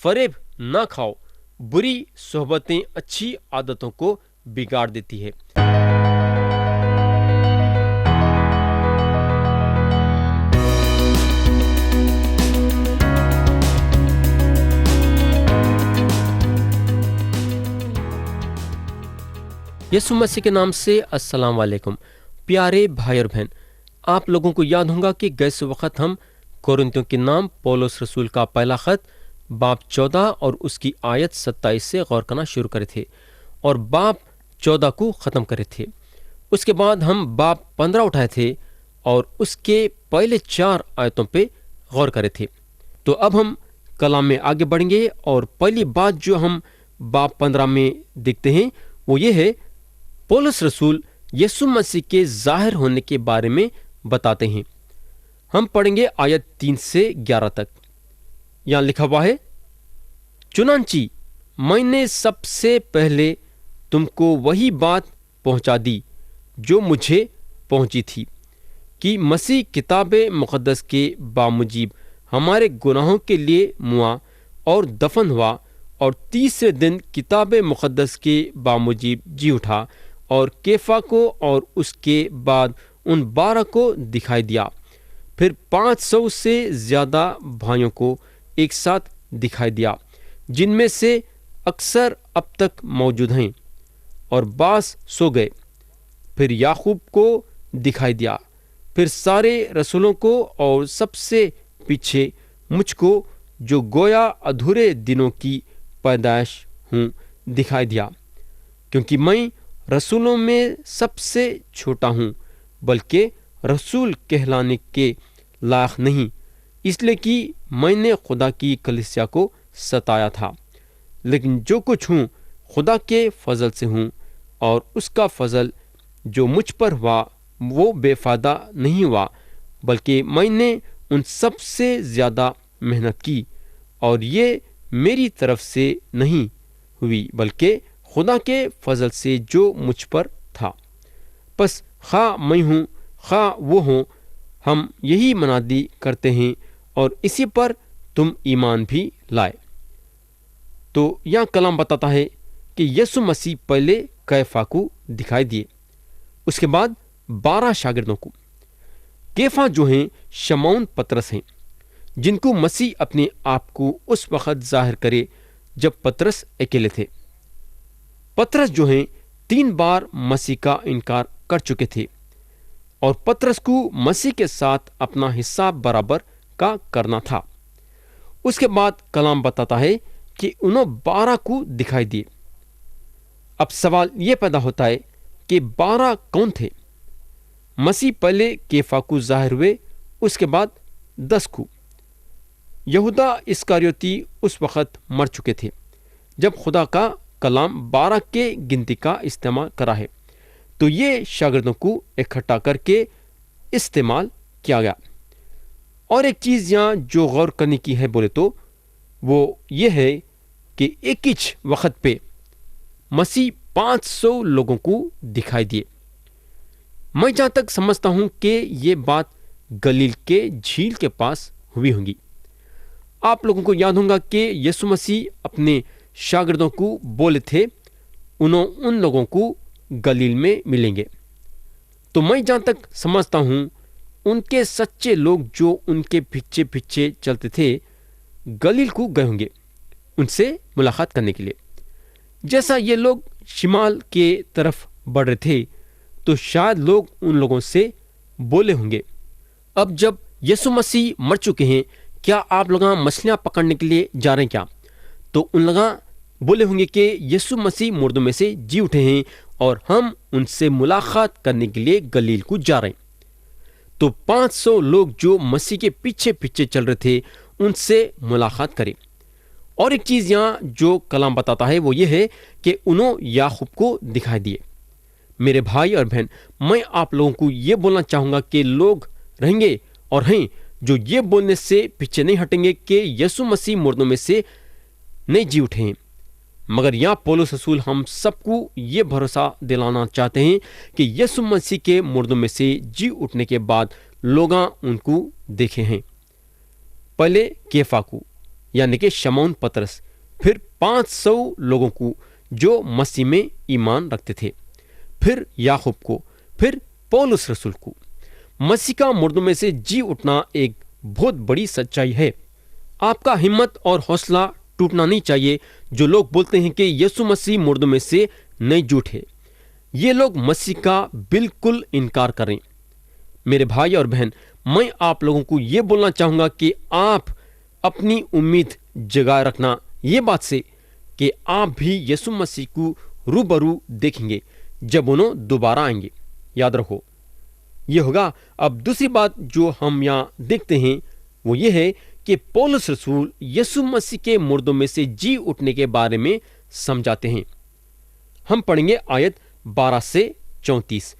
फरेब ना खाओ। बुरी सोहबतें अच्छी आदतों को बिगाड़ देती है। यीशु मसीह के नाम से अस्सलाम वालेकुम। प्यारे भाई और बहन, आप लोगों को याद होगा कि गए वक्त हम कोरिन्थियों के नाम पौलुस रसूल का पहला खत बाब 14 और उसकी आयत 27 से गौर करना शुरू करे थे और बाब 14 को ख़त्म करे थे। उसके बाद हम बाब 15 उठाए थे और उसके पहले 4 आयतों पे गौर करे थे। तो अब हम कलाम में आगे बढ़ेंगे और पहली बात जो हम बाब 15 में देखते हैं वो ये है, पौलुस रसूल यीशु मसीह के जाहिर होने के बारे में बताते हैं। हम पढ़ेंगे आयत 3 से 11 तक। यहाँ लिखा हुआ है, चुनांची मैंने सबसे पहले तुमको वही बात पहुंचा दी जो मुझे पहुंची थी कि मसीह किताबे मुक़द्दस के बामुजीब हमारे गुनाहों के लिए मुआ और दफन हुआ और तीसरे दिन किताबे मुक़द्दस के बामुजीब जी उठा और केफा को और उसके बाद उन 12 को दिखाई दिया, फिर 500 से ज़्यादा भाइयों को एक साथ दिखाई दिया, जिनमें से अक्सर अब तक मौजूद हैं और बास सो गए। फिर याकूब को दिखाई दिया, फिर सारे रसूलों को और सबसे पीछे मुझको जो गोया अधूरे दिनों की पैदाइश हूँ दिखाई दिया, क्योंकि मैं रसूलों में सबसे छोटा हूँ, बल्कि रसूल कहलाने के लायक नहीं, इसलिए कि मैंने खुदा की कलीसिया को सताया था। लेकिन जो कुछ हूँ खुदा के फजल से हूँ, और उसका फजल जो मुझ पर हुआ वो बेफायदा नहीं हुआ, बल्कि मैंने उन सब से ज़्यादा मेहनत की, और ये मेरी तरफ से नहीं हुई बल्कि खुदा के फजल से जो मुझ पर था। बस खा मैं हूँ खा वो हो, हम यही मनादी करते हैं और इसी पर तुम ईमान भी लाए। तो यह कलाम बताता है कि यीशु मसीह पहले कैफा को दिखाई दिए, उसके बाद 12 शागिर्दों को। कैफा जो हैं शमौन पतरस हैं, जिनको मसीह अपने आप को उस वक़्त जाहिर करे जब पतरस अकेले थे। पतरस जो हैं 3 बार मसीह का इनकार कर चुके थे और पतरस को मसीह के साथ अपना हिसाब बराबर का करना था। उसके बाद कलाम बताता है कि उन्होंने 12 को दिखाई दिए। अब सवाल यह पैदा होता है कि 12 कौन थे? मसीह पहले कैफा को जाहिर हुए, उसके बाद 10 को। यहूदा इस्करियोती उस वक़्त मर चुके थे जब खुदा का कलाम 12 के गिनती का इस्तेमाल करा है, तो ये शागिर्दों को इकट्ठा करके इस्तेमाल किया गया। और एक चीज़ यहाँ जो गौर करने की है बोले तो वो ये है कि एक ही वक्त पे मसीह 500 लोगों को दिखाई दिए। मैं जहाँ तक समझता हूँ कि ये बात गलील के झील के पास हुई होंगी। आप लोगों को याद होगा कि यीशु मसीह अपने शागिर्दों को बोले थे उन्होंने उन लोगों को गलील में मिलेंगे। तो मैं जहाँ तक समझता हूँ उनके सच्चे लोग जो उनके पीछे पीछे चलते थे गलील को गए होंगे उनसे मुलाकात करने के लिए। जैसा ये लोग शिमाल के तरफ बढ़ रहे थे तो शायद लोग उन लोगों से बोले होंगे, अब जब यीशु मसीह मर चुके हैं क्या आप लोग मछलियाँ पकड़ने के लिए जा रहे हैं क्या? तो उन लोग बोले होंगे कि यीशु मसीह मुर्दों में से जी उठे हैं और हम उनसे मुलाकात करने के लिए गलील को जा रहे हैं। तो 500 लोग जो मसीह के पीछे पीछे चल रहे थे उनसे मुलाकात करें। और एक चीज़ यहाँ जो कलाम बताता है वो ये है कि उन्होंने याकूब को दिखाई दिए। मेरे भाई और बहन, मैं आप लोगों को ये बोलना चाहूँगा कि लोग रहेंगे और हैं जो ये बोलने से पीछे नहीं हटेंगे कि यीशु मसीह मुर्दों में से नहीं जी उठे हैं। मगर यहाँ पौलुस रसूल हम सबको ये भरोसा दिलाना चाहते हैं कि यीशु मसीह के मुर्दों में से जी उठने के बाद लोग उनको देखे हैं। पहले कैफा को, यानी कि शमौन पतरस, फिर 500 लोगों को जो मसीह में ईमान रखते थे, फिर याकूब को, फिर पौलुस रसूल को। मसीह का मुर्दों में से जी उठना एक बहुत बड़ी सच्चाई है। आपका हिम्मत और हौसला टूटना नहीं चाहिए। जो लोग बोलते हैं कि यीशु मसीह मुर्दों में से नहीं जूठे, ये लोग मसीह का बिल्कुल इनकार करें। मेरे भाई और बहन, मैं आप लोगों को ये बोलना चाहूँगा कि आप अपनी उम्मीद जगाए रखना ये बात से कि आप भी यीशु मसीह को रूबरू देखेंगे जब उन्होंने दोबारा आएंगे। याद रखो, ये होगा। अब दूसरी बात जो हम यहाँ देखते हैं वो ये है कि पौलुस रसूल यीशु मसीह के मुर्दों में से जी उठने के बारे में समझाते हैं। हम पढ़ेंगे आयत 12 से 34।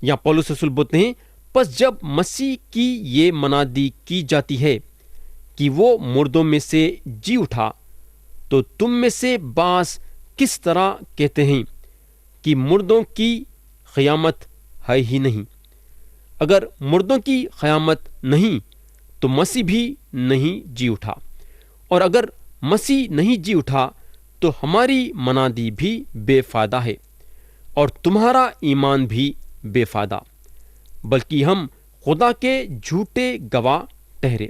यहाँ पौलुस रसूल बोलते हैं, बस जब मसीह की ये मनादी की जाती है कि वो मुर्दों में से जी उठा, तो तुम में से बास किस तरह कहते हैं कि मुर्दों की क़यामत है ही नहीं। अगर मुर्दों की क़यामत नहीं तो मसीह भी नहीं जी उठा, और अगर मसीह नहीं जी उठा तो हमारी मनादी भी बेफायदा है और तुम्हारा ईमान भी बेफायदा, बल्कि हम खुदा के झूठे गवाह ठहरे,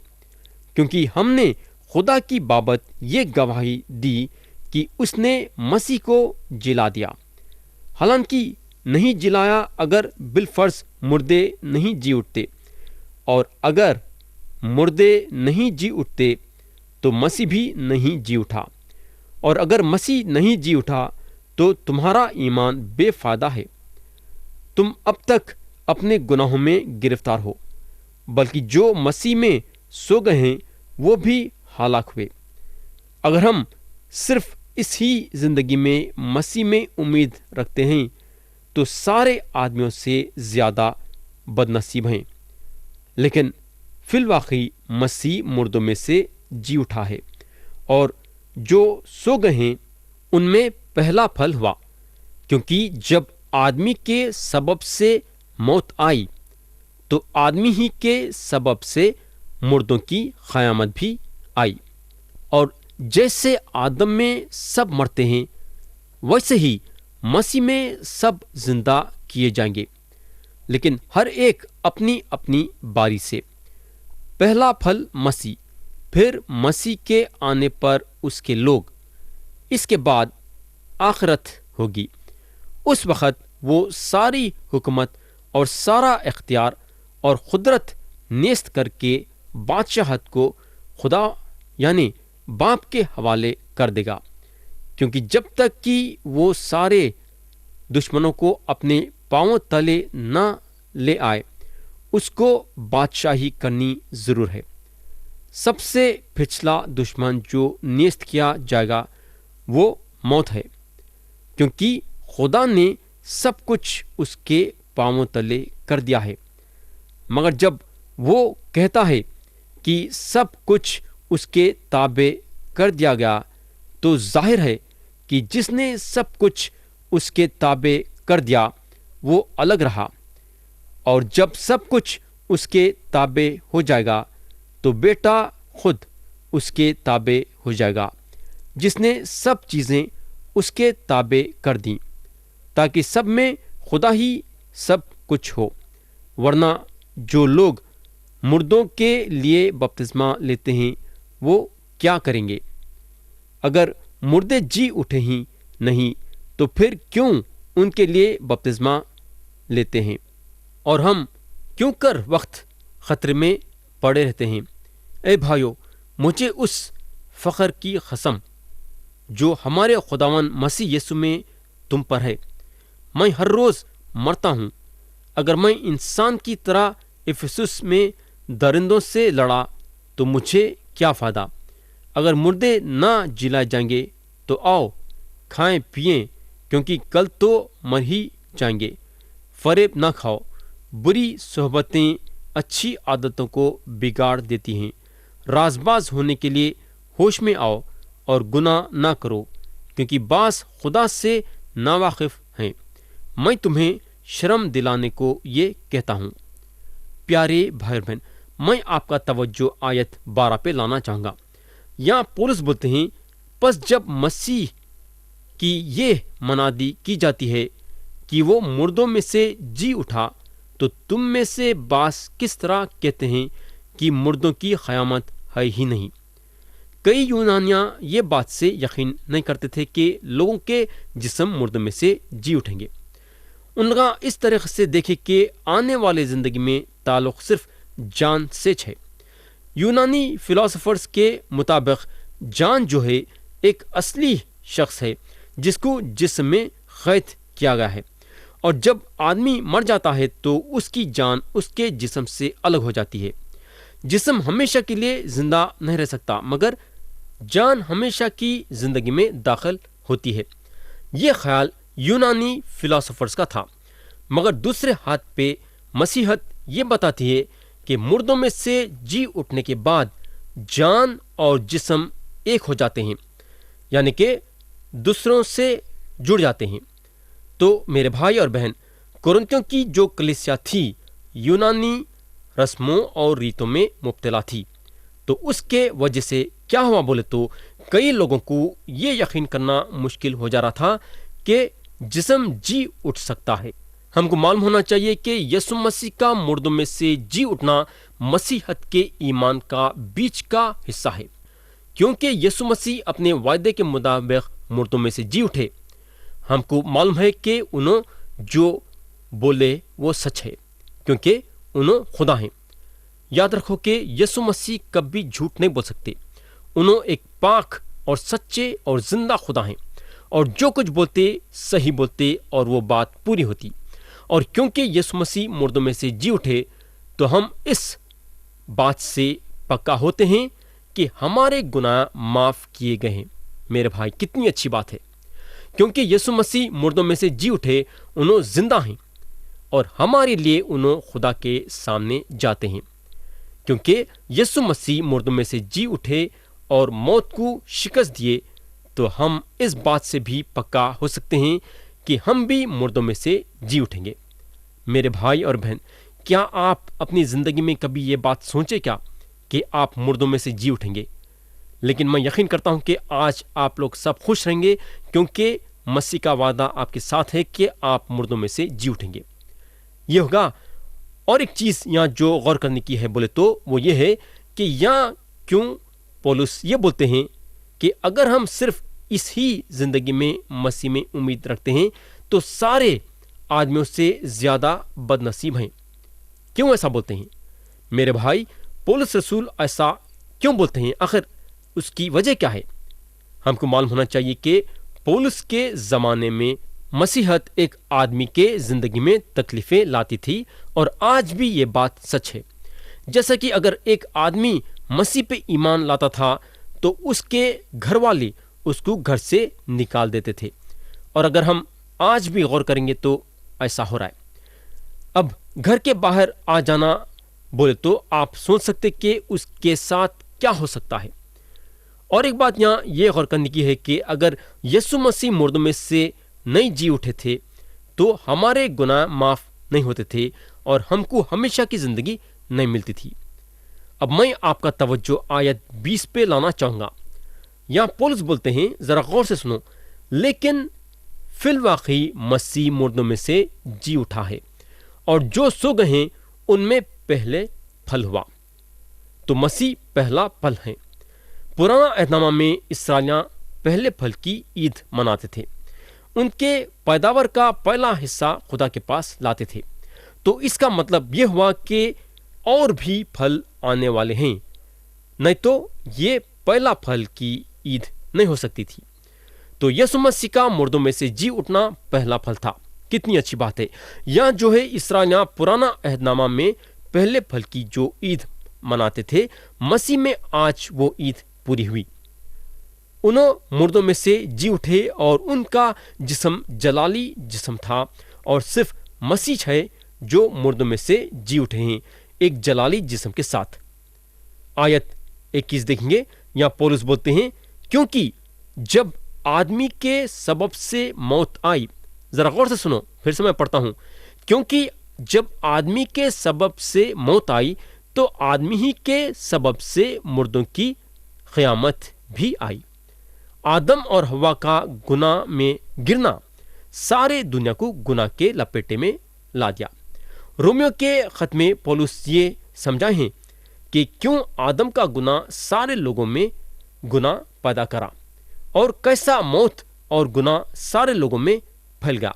क्योंकि हमने खुदा की बाबत ये गवाही दी कि उसने मसीह को जिला दिया। हालांकि नहीं जिलाया अगर बिलफर्ज मुर्दे नहीं जी उठते, और अगर मुर्दे नहीं जी उठते तो मसीह भी नहीं जी उठा, और अगर मसीह नहीं जी उठा तो तुम्हारा ईमान बेफायदा है। तुम अब तक अपने गुनाहों में गिरफ्तार हो, बल्कि जो मसीह में सो गए हैं वो भी हलाक हुए। अगर हम सिर्फ इस ही जिंदगी में मसीह में उम्मीद रखते हैं तो सारे आदमियों से ज़्यादा बदनसीब हैं, लेकिन फिलवाक़ई मसीह मुर्दों में से जी उठा है, और जो सो गए हैं उनमें पहला फल हुआ, क्योंकि जब आदमी के सबब से मौत आई तो आदमी ही के सबब से मुर्दों की क़यामत भी आई। और जैसे आदम में सब मरते हैं, वैसे ही मसीह में सब जिंदा किए जाएंगे, लेकिन हर एक अपनी अपनी बारी से। पहला फल मसीह, फिर मसीह के आने पर उसके लोग, इसके बाद आखिरत होगी। उस वक़्त वो सारी हुकूमत और सारा इख्तियार और कुदरत नेस्त करके बादशाहत को खुदा यानी बाप के हवाले कर देगा, क्योंकि जब तक कि वो सारे दुश्मनों को अपने पांवों तले न ले आए, उसको बादशाही करनी ज़रूर है। सबसे पिछला दुश्मन जो नेस्त किया जाएगा वो मौत है, क्योंकि खुदा ने सब कुछ उसके पांवों तले कर दिया है। मगर जब वो कहता है कि सब कुछ उसके ताबे कर दिया गया, तो जाहिर है कि जिसने सब कुछ उसके ताबे कर दिया वो अलग रहा, और जब सब कुछ उसके ताबे हो जाएगा तो बेटा खुद उसके ताबे हो जाएगा, जिसने सब चीज़ें उसके ताबे कर दी, ताकि सब में खुदा ही सब कुछ हो। वरना जो लोग मुर्दों के लिए बपतिस्मा लेते हैं वो क्या करेंगे? अगर मुर्दे जी उठे ही नहीं तो फिर क्यों उनके लिए बपतिस्मा लेते हैं, और हम क्यों कर वक्त ख़तरे में पड़े रहते हैं? ए भाइयों, मुझे उस फ़ख्र की कसम जो हमारे खुदावन मसीह यीशु में तुम पर है, मैं हर रोज़ मरता हूँ। अगर मैं इंसान की तरह इफिसुस में दरिंदों से लड़ा तो मुझे क्या फ़ायदा? अगर मुर्दे ना जिलाए जाएंगे तो आओ खाएं पिएं, क्योंकि कल तो मर ही जाएंगे। फरेब ना खाओ, बुरी सोहबतें अच्छी आदतों को बिगाड़ देती हैं। राजबाज होने के लिए होश में आओ और गुनाह ना करो, क्योंकि बास खुदा से नावाकिफ हैं। मैं तुम्हें शर्म दिलाने को ये कहता हूँ। प्यारे भाई बहन, मैं आपका तवज्जो आयत 12 पे लाना चाहूँगा। یہاں پولس بولتے ہیں پس جب مسیح کی یہ منادی کی جاتی ہے کہ وہ مردوں میں سے جی اٹھا تو تم میں سے بعض کس طرح کہتے ہیں کہ مردوں کی قیامت ہے ہی نہیں۔ کئی یونانیاں یہ بات سے یقین نہیں کرتے تھے کہ لوگوں کے جسم مردوں میں سے جی اٹھیں گے۔ ان کا اس طریقے سے دیکھے کہ آنے والے زندگی میں تعلق صرف جان سے ہے۔ یونانی فلاسفرز کے مطابق جان جو ہے ایک اصلی شخص ہے جس کو جسم میں قید کیا گیا ہے، اور جب آدمی مر جاتا ہے تو اس کی جان اس کے جسم سے الگ ہو جاتی ہے۔ جسم ہمیشہ کے لیے زندہ نہیں رہ سکتا، مگر جان ہمیشہ کی زندگی میں داخل ہوتی ہے۔ یہ خیال یونانی فلاسفرز کا تھا، مگر دوسرے ہاتھ پہ مسیحیت یہ بتاتی ہے کہ مردوں میں سے جی اٹھنے کے بعد جان اور جسم ایک ہو جاتے ہیں، یعنی کہ دوسروں سے جڑ جاتے ہیں۔ تو میرے بھائی اور بہن، کورنتھیوں کی جو کلیسیا تھی یونانی رسموں اور ریتوں میں مبتلا تھی، تو اس کے وجہ سے کیا ہوا بولے تو کئی لوگوں کو یہ یقین کرنا مشکل ہو جا رہا تھا کہ جسم جی اٹھ سکتا ہے۔ ہم کو معلوم ہونا چاہیے کہ یسوع مسیح کا مردوں میں سے جی اٹھنا مسیحیت کے ایمان کا بیچ کا حصہ ہے، کیونکہ یسوع مسیح اپنے وعدے کے مطابق مردوں میں سے جی اٹھے۔ ہم کو معلوم ہے کہ انہوں جو بولے وہ سچ ہے، کیونکہ انہوں خدا ہیں۔ یاد رکھو کہ یسوع مسیح کبھی جھوٹ نہیں بول سکتے۔ انہوں ایک پاک اور سچے اور زندہ خدا ہیں، اور جو کچھ بولتے صحیح بولتے اور وہ بات پوری ہوتی۔ اور کیونکہ یسوع مسیح مردوں میں سے جی اٹھے تو ہم اس بات سے پکا ہوتے ہیں کہ ہمارے گناہ معاف کیے گئے ہیں۔ میرے بھائی، کتنی اچھی بات ہے، کیونکہ یسوع مسیح مردوں میں سے جی اٹھے، انہوں زندہ ہیں، اور ہمارے لیے انہوں خدا کے سامنے جاتے ہیں۔ کیونکہ یسوع مسیح مردوں میں سے جی اٹھے اور موت کو شکست دیے، تو ہم اس بات سے بھی پکا ہو سکتے ہیں کہ ہم بھی مردوں میں سے جی اٹھیں گے۔ میرے بھائی اور بہن، کیا آپ اپنی زندگی میں کبھی یہ بات سوچے کیا کہ آپ مردوں میں سے جی اٹھیں گے؟ لیکن میں یقین کرتا ہوں کہ آج آپ لوگ سب خوش رہیں گے، کیونکہ مسیح کا وعدہ آپ کے ساتھ ہے کہ آپ مردوں میں سے جی اٹھیں گے۔ یہ ہوگا۔ اور ایک چیز یہاں جو غور کرنے کی ہے بولے تو وہ یہ ہے کہ یہاں کیوں پولس یہ بولتے ہیں کہ اگر ہم صرف اس ہی زندگی میں مسیح میں امید رکھتے ہیں تو سارے آدمیوں سے زیادہ بد نصیب ہیں۔ کیوں ایسا بولتے ہیں؟ میرے بھائی، پولس رسول ایسا کیوں بولتے ہیں؟ آخر اس کی وجہ کیا ہے؟ ہم کو معلوم ہونا چاہیے کہ پولس کے زمانے میں مسیحیت ایک آدمی کے زندگی میں تکلیفیں لاتی تھی، اور آج بھی یہ بات سچ ہے۔ جیسا کہ اگر ایک آدمی مسیح پہ ایمان لاتا تھا تو اس کے گھر والے اس کو گھر سے نکال دیتے تھے، اور اگر ہم آج بھی غور کریں گے تو ایسا ہو رہا ہے۔ اب گھر کے باہر آ جانا بولے تو آپ سوچ سکتے کہ اس کے ساتھ کیا ہو سکتا ہے۔ اور ایک بات یہاں یہ غور کرنے کی ہے کہ اگر یسوع مسیح مردوں میں سے نہیں جی اٹھے تھے تو ہمارے گناہ معاف نہیں ہوتے تھے اور ہم کو ہمیشہ کی زندگی نہیں ملتی تھی۔ اب میں آپ کا توجہ آیت 20 پہ لانا چاہوں گا۔ یہاں پولس بولتے ہیں، ذرا غور سے سنو، لیکن فی الواقع مسیح مردوں میں سے جی اٹھا ہے، اور جو سو گئے ہیں ان میں پہلے پھل ہوا۔ تو مسیح پہلا پھل ہے۔ پرانا عہد نامہ میں اسرائیلیاں پہلے پھل کی عید مناتے تھے، ان کے پیداوار کا پہلا حصہ خدا کے پاس لاتے تھے۔ تو اس کا مطلب یہ ہوا کہ اور بھی پھل آنے والے ہیں، نہیں تو یہ پہلا پھل کی عید نہیں ہو سکتی تھی۔ تو یسوع مسیح کا مردوں میں سے جی اٹھنا پہلا پھل تھا۔ کتنی اچھی بات ہے۔ یہاں جو ہے اسرائیلیاں پرانا عہد نامہ میں پہلے پھل کی جو عید مناتے تھے، مسیح میں آج وہ عید پوری ہوئی۔ انہوں مردوں میں سے جی اٹھے اور ان کا جسم جلالی جسم تھا، اور صرف مسیح ہے جو مردوں میں سے جی اٹھے ہیں ایک جلالی جسم کے ساتھ۔ آیت 21 دیکھیں گے، یہاں پولس بولتے ہیں، کیونکہ جب آدمی کے سبب سے موت آئی، ذرا غور سے سنو، پھر سے میں پڑھتا ہوں، کیونکہ جب آدمی کے سبب سے موت آئی تو آدمی ہی کے سبب سے مردوں کی قیامت بھی آئی۔ آدم اور ہوا کا گناہ میں گرنا سارے دنیا کو گناہ کے لپیٹے میں لا دیا۔ رومیو کے خط میں پولس یہ سمجھائے ہیں کہ کیوں آدم کا گناہ سارے لوگوں میں گناہ پیدا کرا اور کیسا موت اور گناہ سارے لوگوں میں پھیل گیا۔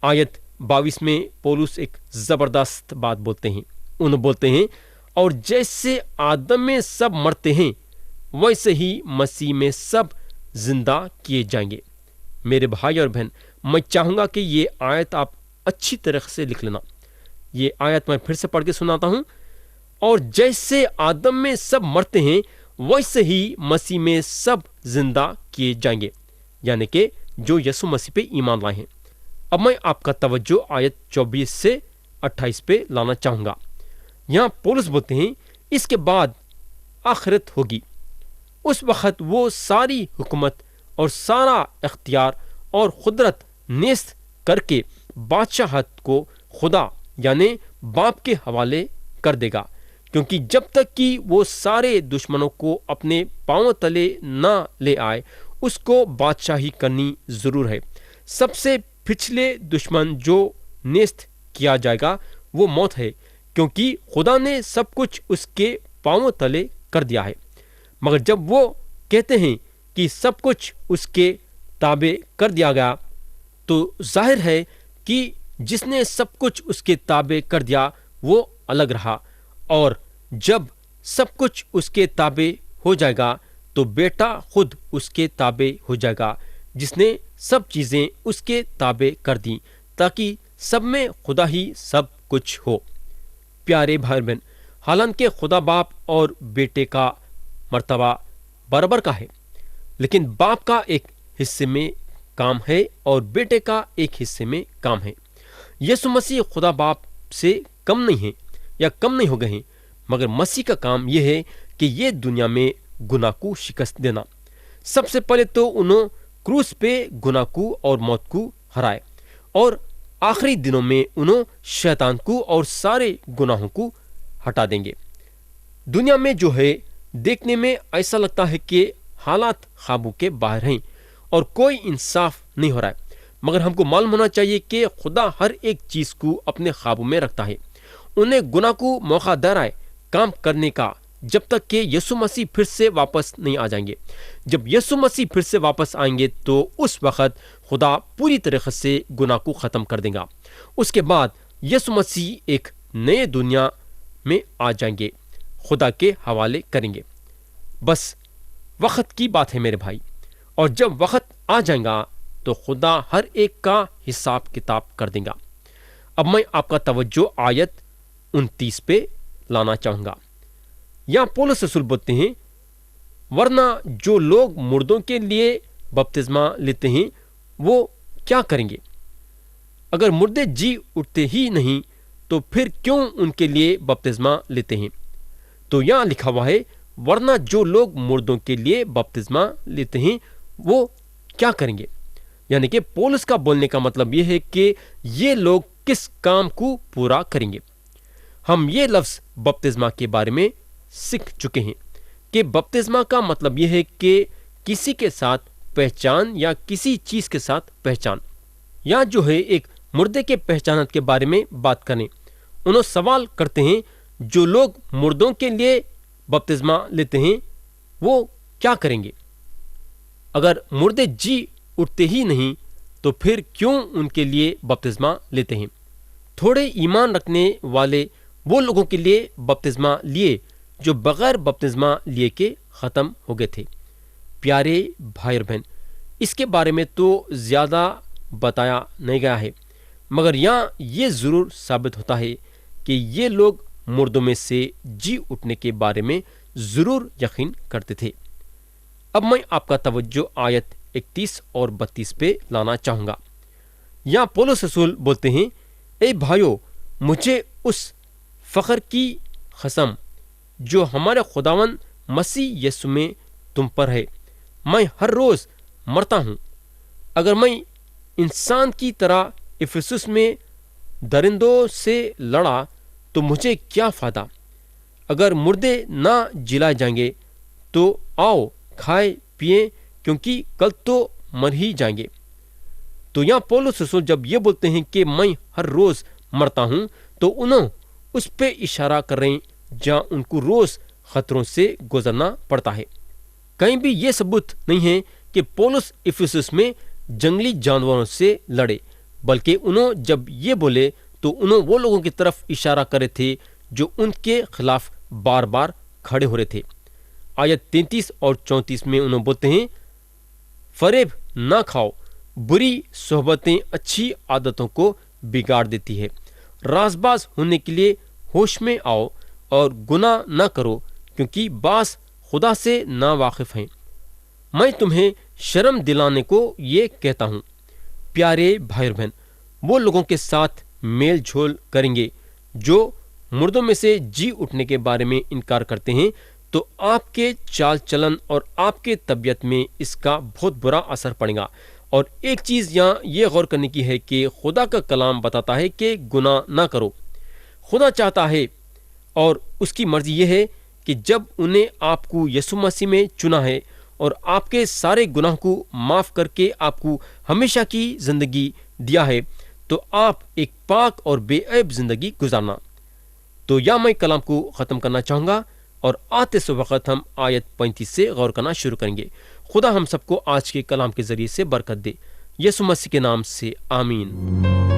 آیت 22 میں پولس ایک زبردست بات بولتے ہیں۔ انہوں بولتے ہیں، اور جیسے آدم میں سب مرتے ہیں ویسے ہی مسیح میں سب زندہ کیے جائیں گے۔ میرے بھائی اور بہن، میں چاہوں گا کہ یہ آیت آپ اچھی طرح سے لکھ لینا۔ یہ آیت میں پھر سے پڑھ کے سناتا ہوں۔ اور جیسے آدم میں سب مرتے ہیں ویسے ہی مسیح میں سب زندہ کیے جائیں گے، یعنی کہ جو یسوع مسیح پہ ایمان لائے ہیں۔ اب میں آپ کا توجہ آیت 24 سے 28 پہ لانا چاہوں گا۔ یہاں پولس بولتے ہیں، اس کے بعد آخرت ہوگی، اس وقت وہ ساری حکومت اور سارا اختیار اور قدرت نیست کر کے بادشاہت کو خدا یعنی باپ کے حوالے کر دے گا، کیونکہ جب تک کہ وہ سارے دشمنوں کو اپنے پاؤں تلے نہ لے آئے اس کو بادشاہی کرنی ضرور ہے۔ سب سے پچھلے دشمن جو نیست کیا جائے گا وہ موت ہے، کیونکہ خدا نے سب کچھ اس کے پاؤں تلے کر دیا ہے۔ مگر جب وہ کہتے ہیں کہ سب کچھ اس کے تابع کر دیا گیا، تو ظاہر ہے کہ جس نے سب کچھ اس کے تابع کر دیا وہ الگ رہا، اور جب سب کچھ اس کے تابع ہو جائے گا تو بیٹا خود اس کے تابع ہو جائے گا، جس نے سب چیزیں اس کے تابع کر دیں، تاکہ سب میں خدا ہی سب کچھ ہو۔ پیارے بھائی بہن، حالانکہ خدا باپ اور بیٹے کا مرتبہ برابر کا ہے، لیکن باپ کا ایک حصے میں کام ہے اور بیٹے کا ایک حصے میں کام ہے۔ یسوع مسیح خدا باپ سے کم نہیں ہے یا کم نہیں ہو گئے ہیں، مگر مسیح کا کام یہ ہے کہ یہ دنیا میں گناہ کو شکست دینا۔ سب سے پہلے تو انہوں کروس پہ گناہ کو اور موت کو ہرائے، اور آخری دنوں میں انہوں شیطان کو اور سارے گناہوں کو ہٹا دیں گے۔ دنیا میں جو ہے دیکھنے میں ایسا لگتا ہے کہ حالات قابو کے باہر ہیں اور کوئی انصاف نہیں ہو رہا ہے، مگر ہم کو معلوم ہونا چاہیے کہ خدا ہر ایک چیز کو اپنے قابو میں رکھتا ہے۔ انہیں گناہ کو موقع دے رہا ہے کام کرنے کا، جب تک کہ یسوع مسیح پھر سے واپس نہیں آ جائیں گے۔ جب یسوع مسیح پھر سے واپس آئیں گے تو اس وقت خدا پوری طریقے سے گناہ کو ختم کر دے گا۔ اس کے بعد یسوع مسیح ایک نئے دنیا میں آ جائیں گے، خدا کے حوالے کریں گے۔ بس وقت کی بات ہے میرے بھائی، اور جب وقت آ جائے گا تو خدا ہر ایک کا حساب کتاب کر دے گا۔ اب میں آپ کا توجہ آیت 29 پہ لانا چاہوں گا۔ یہاں پولس رسول بولتے ہیں، ورنہ جو لوگ مردوں کے لیے بپتسمہ لیتے ہیں وہ کیا کریں گے؟ اگر مردے جی اٹھتے ہی نہیں تو پھر کیوں ان کے لیے بپتسمہ لیتے ہیں؟ تو یہاں لکھا ہوا ہے، ورنہ جو لوگ مردوں کے لیے بپتسمہ لیتے ہیں وہ کیا کریں گے؟ یعنی کہ پولس کا بولنے کا مطلب یہ ہے کہ یہ لوگ کس کام کو پورا کریں گے۔ ہم یہ لفظ بپتسمہ کے بارے میں سیکھ چکے ہیں کہ بپتسمہ کا مطلب یہ ہے کہ کسی کے ساتھ پہچان یا کسی چیز کے ساتھ پہچان، یا جو ہے ایک مردے کے پہچانت کے بارے میں بات کریں۔ انہوں سوال کرتے ہیں، جو لوگ مردوں کے لیے بپتسمہ لیتے ہیں وہ کیا کریں گے؟ اگر مردے جی اٹھتے ہی نہیں تو پھر کیوں ان کے لیے بپتسمہ لیتے ہیں؟ تھوڑے ایمان رکھنے والے وہ لوگوں کے لیے بپتسمہ لیے جو بغیر بپتسمہ لیے کے ختم ہو گئے تھے۔ پیارے بھائی اور بہن، اس کے بارے میں تو زیادہ بتایا نہیں گیا ہے، مگر یہاں یہ ضرور ثابت ہوتا ہے کہ یہ لوگ مردوں میں سے جی اٹھنے کے بارے میں ضرور یقین کرتے تھے۔ اب میں آپ کا توجہ آیت 31 اور 32 پہ لانا چاہوں گا۔ یہاں پولس رسول بولتے ہیں، اے بھائیو، مجھے اس فخر کی قسم جو ہمارے خداوند مسیح یسوع میں تم پر ہے، میں ہر روز مرتا ہوں۔ اگر میں انسان کی طرح افسس میں درندوں سے لڑا تو مجھے کیا فائدہ؟ اگر مردے نہ جلائے جائیں گے तो आओ खाए पिए, क्योंकि कल तो मर ही जाएंगे। तो यहाँ पौलुस रसूल जब ये बोलते हैं कि मैं हर रोज मरता हूं, तो उन्होंने उस पे इशारा कर रहे हैं जहां उनको रोज खतरों से गुजरना पड़ता है। कहीं भी ये सबूत नहीं है कि पौलुस इफिसुस में जंगली जानवरों से लड़े, बल्कि उन्होंने जब ये बोले तो उन्होंने वो लोगों की तरफ इशारा करे थे जो उनके खिलाफ बार बार खड़े हो रहे थे। आयत 33 और 34 में उन्होंने बोलते हैं, फरेब ना खाओ, बुरी सोहबतें अच्छी आदतों को बिगाड़ देती है। राजबाज होने के लिए होश में आओ और गुनाह न करो, क्योंकि बास खुदा से ना वाकिफ हैं। मैं तुम्हें शर्म दिलाने को ये कहता हूँ। प्यारे भाई और बहन, वो लोगों के साथ मेल झोल करेंगे जो मुर्दों में से जी उठने के बारे में इनकार करते हैं, तो आपके चाल चलन और आपके तबीयत में इसका बहुत बुरा असर पड़ेगा। और एक चीज़ यहाँ ये गौर करने की है कि खुदा का कलाम बताता है कि गुनाह ना करो। खुदा चाहता है और उसकी मर्जी ये है कि जब उन्हें आपको यीशु मसीह में चुना है और आपके सारे गुनाह को माफ़ करके आपको हमेशा की ज़िंदगी दिया है, तो आप एक पाक और बेऐब ज़िंदगी गुजारना। तो या मैं कलाम को ख़त्म करना चाहूँगा और आते से वक्त हम आयत 35 से गौर करना शुरू करेंगे। खुदा हम सबको आज के कलाम के ज़रिए से बरकत दे। यीशु मसीह के नाम से आमीन।